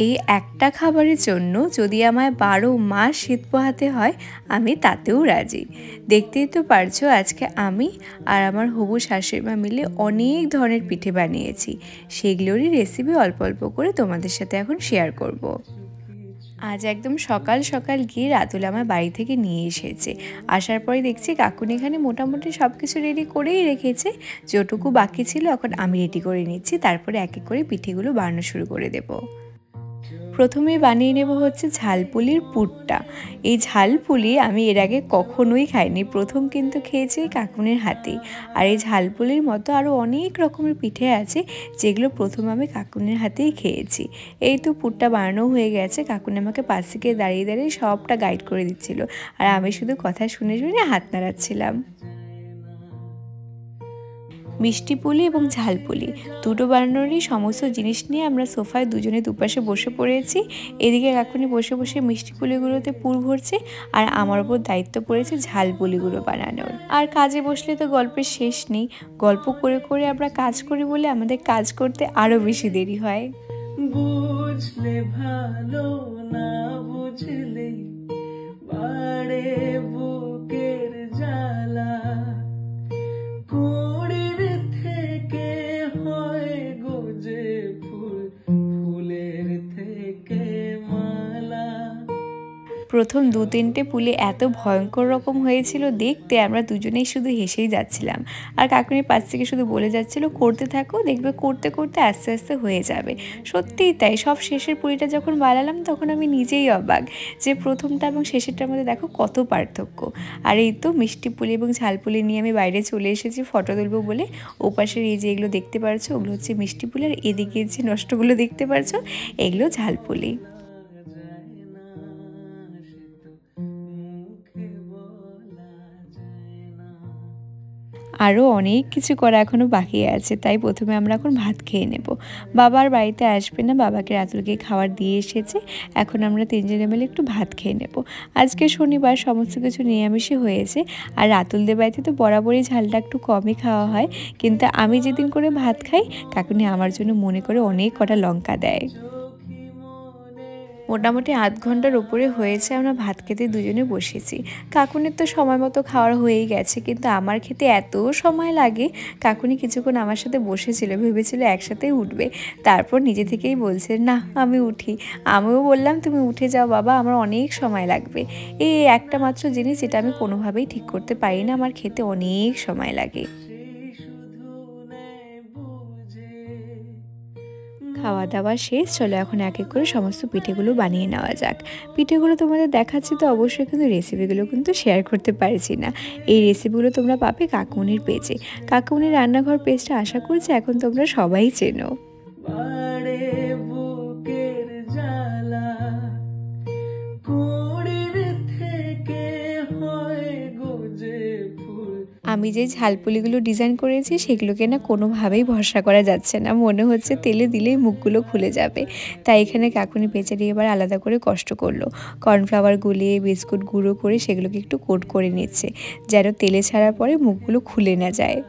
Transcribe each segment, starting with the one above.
এই একটা খাবারের জন্য যদি আমায় 12 মাস শীত পোহাতে হয় আমি তাতেও রাজি। দেখতেই তো পারছো আজকে আমি আর আমার হবু শাশুড়িমা মিলে অনেক ধরনের পিঠে বানিয়েছি। সেগুলোরই রেসিপি অল্প অল্প করে তোমাদের সাথে এখন শেয়ার করব। আজ একদম সকাল সকাল গিয়ে রাতুল আমার বাড়ি থেকে নিয়ে এসেছে। আসার পরে দেখছি কাকুন এখানে মোটামুটি সব কিছু রেডি করেই রেখেছে। যেটুকু বাকি ছিল এখন আমি রেডি করে নিচ্ছি, তারপরে এক এক করে পিঠেগুলো বানানো শুরু করে দেবো। প্রথমে বানিয়ে নেব হচ্ছে ঝালপুলির পুরটা। এই ঝালপুলি আমি এর আগে কখনোই খাইনি, প্রথম কিন্তু খেয়েছি কাকুনের হাতেই। আর এই ঝালপুলির মতো আরও অনেক রকমের পিঠে আছে যেগুলো প্রথম আমি কাকুনের হাতেই খেয়েছি। এই তো পুরটা বানানো হয়ে গেছে, কাকুন আমাকে পাশ থেকে দাঁড়িয়ে দাঁড়িয়ে সবটা গাইড করে দিচ্ছিল আর আমি শুধু কথা শুনে শুনে হাত নাড়াচ্ছিলাম। মিষ্টি পুলি এবং ঝালপুলি দুটো বানানোরই সমস্ত জিনিস নিয়ে আমরা সোফায় দুজনে দুপাশে বসে পড়েছি। এদিকে কাকুনি বসে বসে মিষ্টি পুলিগুলোতে পুর ভরছে আর আমার ওপর দায়িত্ব পড়েছে ঝালপুলিগুলো বানানোর। আর কাজে বসলে তো গল্পের শেষ নেই, গল্প করে করে আমরা কাজ করি বলে আমাদের কাজ করতে আরও বেশি দেরি হয়। বুঝলে ভালো, না বুঝলে বাড়ে বুকের জ্বালা, প্রথম 2-3টে পুলি এত ভয়ঙ্কর রকম হয়েছিল দেখতে, আমরা দুজনেই শুধু হেসেই যাচ্ছিলাম। আর কাকুনির পাশ থেকে শুধু বলে যাচ্ছিল করতে থাকো, দেখবে করতে করতে আস্তে আস্তে হয়ে যাবে। সত্যিই তাই, সব শেষের পুলিটা যখন বানালাম তখন আমি নিজেই অবাক যে প্রথমটা এবং শেষেরটার মধ্যে দেখো কত পার্থক্য। আর এই তো মিষ্টি পুলি এবং ঝালপুলি নিয়ে আমি বাইরে চলে এসেছি ফটো তুলবো বলে। ওপাশের এই যে এগুলো দেখতে পারছো ওগুলো হচ্ছে মিষ্টি পুলি, আর এদিকে যে নষ্টগুলো দেখতে পারছো এগুলো ঝালপুলি। আরও অনেক কিছু করা এখনও বাকি আছে, তাই প্রথমে আমরা এখন ভাত খেয়ে নেব। বাবার বাড়িতে আসবে না, বাবাকে রাতুলকে খাবার দিয়ে এসেছে। এখন আমরা তিনজনে মিলে একটু ভাত খেয়ে নেব। আজকে শনিবার, সমস্ত কিছু নিরামিষই হয়েছে। আর রাতুলদের বাড়িতে তো বরাবরই ঝালটা একটু কমই খাওয়া হয়, কিন্তু আমি যেদিন করে ভাত খাই কাকুনি আমার জন্য মনে করে অনেক কটা লঙ্কা দেয়। মোটামুটি আধ ঘন্টার উপরে হয়েছে আমরা ভাত খেতে দুজনে বসেছি। কাকুনের তো সময় মতো খাওয়ার হয়েই গেছে, কিন্তু আমার খেতে এত সময় লাগে। কাকুনি কিছুক্ষণ আমার সাথে বসেছিল, ভেবেছিল একসাথেই উঠবে, তারপর নিজে থেকেই বলছে না আমি উঠি। আমিও বললাম তুমি উঠে যাও বাবা, আমার অনেক সময় লাগবে। এই একটা মাত্র জিনিস যেটা আমি কোনোভাবেই ঠিক করতে পারি না, আমার খেতে অনেক সময় লাগে। খাওয়া দাওয়া শেষ, চলো এখন এক এক করে সমস্ত পিঠেগুলো বানিয়ে নেওয়া যাক। পিঠেগুলো তোমাদের দেখাচ্ছি তো অবশ্যই, কিন্তু রেসিপিগুলো কিন্তু শেয়ার করতে পারছি না। এই রেসিপিগুলো তোমরা পাবে কাকুনির পেজে। কাকুনির রান্নাঘর পেজটা আশা করছি এখন তোমরা সবাই চেনো। আমি যে ঝালপুলিগুলো ডিজাইন করেছি সেগুলোকে না কোনোভাবেই ভরসা করা যাচ্ছে না, মনে হচ্ছে তেলে দিলেই মুখগুলো খুলে যাবে। তাই এখানে কাকুনি বেচারি এবার আলাদা করে কষ্ট করলো, কর্নফ্লাওয়ার গুলিয়ে বিস্কুট গুঁড়ো করে সেগুলোকে একটু কোট করে নিচ্ছে যেন তেলে ছাড়ার পরে মুখগুলো খুলে না যায়।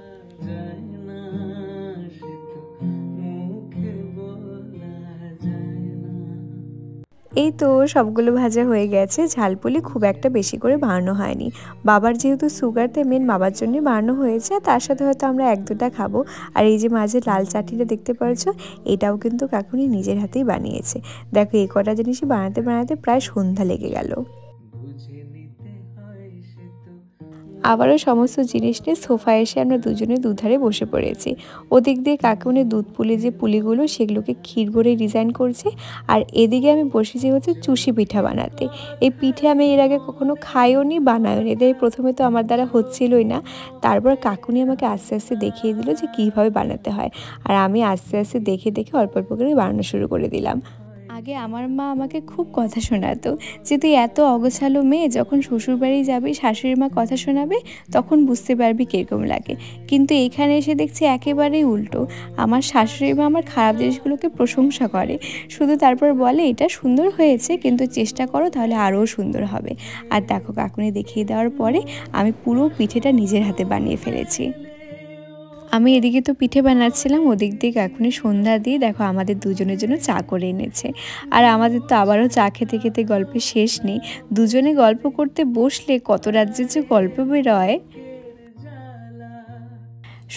এই তো সবগুলো ভাজা হয়ে গেছে। ঝালপুলি খুব একটা বেশি করে বানানো হয়নি, বাবার যেহেতু সুগার তাই মেন বাবার জন্যই বানানো হয়েছে, তার সাথে হয়তো আমরা 1-2টা খাবো। আর এই যে মাঝে লাল চাটনিটা দেখতে পাচ্ছো এটাও কিন্তু কাকুনি নিজের হাতেই বানিয়েছে। দেখো এই কটা জিনিসই বানাতে বানাতে প্রায় সন্ধ্যা লেগে গেল। আবারও সমস্ত জিনিস নিয়ে সোফায় এসে আমরা দুজনে দুধারে বসে পড়েছি। ওদিক দিয়ে কাকুনি দুধ পুলি যে পুলিগুলো সেগুলোকে ক্ষীর ভরে ডিজাইন করছে, আর এদিকে আমি বসেছি হচ্ছে চুষি পিঠা বানাতে। এই পিঠে আমি এর আগে কখনো খাইও নি বানাইও নি, তাই প্রথমে তো আমার দ্বারা হচ্ছিলই না। তারপর কাকুনি আমাকে আস্তে আস্তে দেখিয়ে দিল যে কীভাবে বানাতে হয়, আর আমি আস্তে আস্তে দেখে দেখে অল্প অল্প করে বানানো শুরু করে দিলাম। আগে আমার মা আমাকে খুব কথা শোনাতো যে তুই এত অগোছালো মেয়ে, যখন শ্বশুরবাড়ি যাবি শাশুড়ি মা কথা শোনাবে তখন বুঝতে পারবি কীরকম লাগে। কিন্তু এখানে এসে দেখছি একেবারেই উল্টো, আমার শাশুড়ি মা আমার খারাপ জিনিসগুলোকে প্রশংসা করে, শুধু তারপর বলে এটা সুন্দর হয়েছে কিন্তু চেষ্টা করো তাহলে আরও সুন্দর হবে। আর দেখো কাকুনি দেখিয়ে দেওয়ার পরে আমি পুরো পিঠেটা নিজের হাতে বানিয়ে ফেলেছি। আমি এদিকে তো পিঠে বানাচ্ছিলাম, ওদিক দিয়ে কাকুনি সন্ধ্যা দিয়ে দেখো আমাদের দুজনের জন্য চা করে এনেছে। আর আমাদের তো আবারও চা খেতে খেতে গল্পের শেষ নেই। দুজনে গল্প করতে বসলে কত রাজ্যের যে গল্প বেরোয়।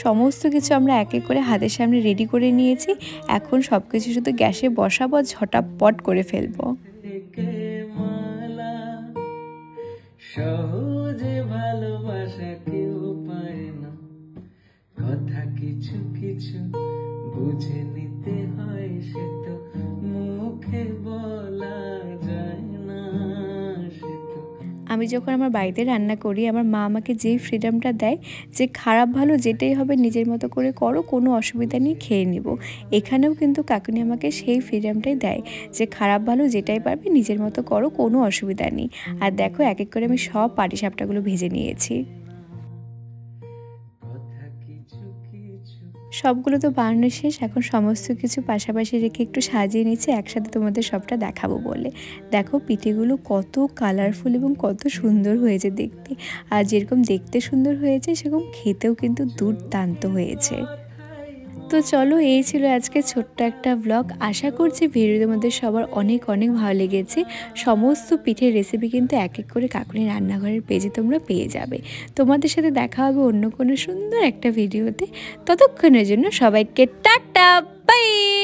সমস্ত কিছু আমরা এক এক করে হাতের সামনে রেডি করে নিয়েছি। এখন সব কিছু শুধু গ্যাসে বসাবো, ঝটাপট করে ফেলবো। সহজে ভালোবাসা কেউ পায় না, কথা কিছু কিছু বুঝে নিতে হয়, সে তো মুখে বলা যায় না। আমি যখন আমার বাড়িতে রান্না করি, আমার মা আমাকে যেই ফ্রিডমটা দেয় যে খারাপ ভালো যেটাই হবে নিজের মতো করে করো, কোনো অসুবিধা নেই, খেয়ে নিব। এখানেও কিন্তু কাকুনি আমাকে সেই ফ্রিডমটাই দেয় যে খারাপ ভালো যেটাই পারবে নিজের মতো করো, কোনো অসুবিধা নেই। আর দেখো এক এক করে আমি সব পাটিসাপটাগুলো ভেজে নিয়েছি। সবগুলো তো বানানো শেষ। এখন সমস্ত কিছু পাশাপাশি রেখে একটু সাজিয়ে নিচ্ছে একসাথে তোমাদের সবটা দেখাবো বলে। দেখো পিঠেগুলো কত কালারফুল এবং কত সুন্দর হয়েছে দেখতে। আর যেরকম দেখতে সুন্দর হয়েছে সেরকম খেতেও কিন্তু দুর্দান্ত হয়েছে। তো চলো, এই ছিল আজকে ছোট্ট একটা ব্লগ। আশা করছি ভিডিওর মধ্যে সবার অনেক অনেক ভালো লেগেছে। সমস্ত পিঠের রেসিপি কিন্তু এক এক করে কাকুনি রান্নাঘরের পেজে তোমরা পেয়ে যাবে। তোমাদের সাথে দেখা হবে অন্য কোনো সুন্দর একটা ভিডিওতে। ততক্ষণের জন্য সবাইকে টাটা, বাই।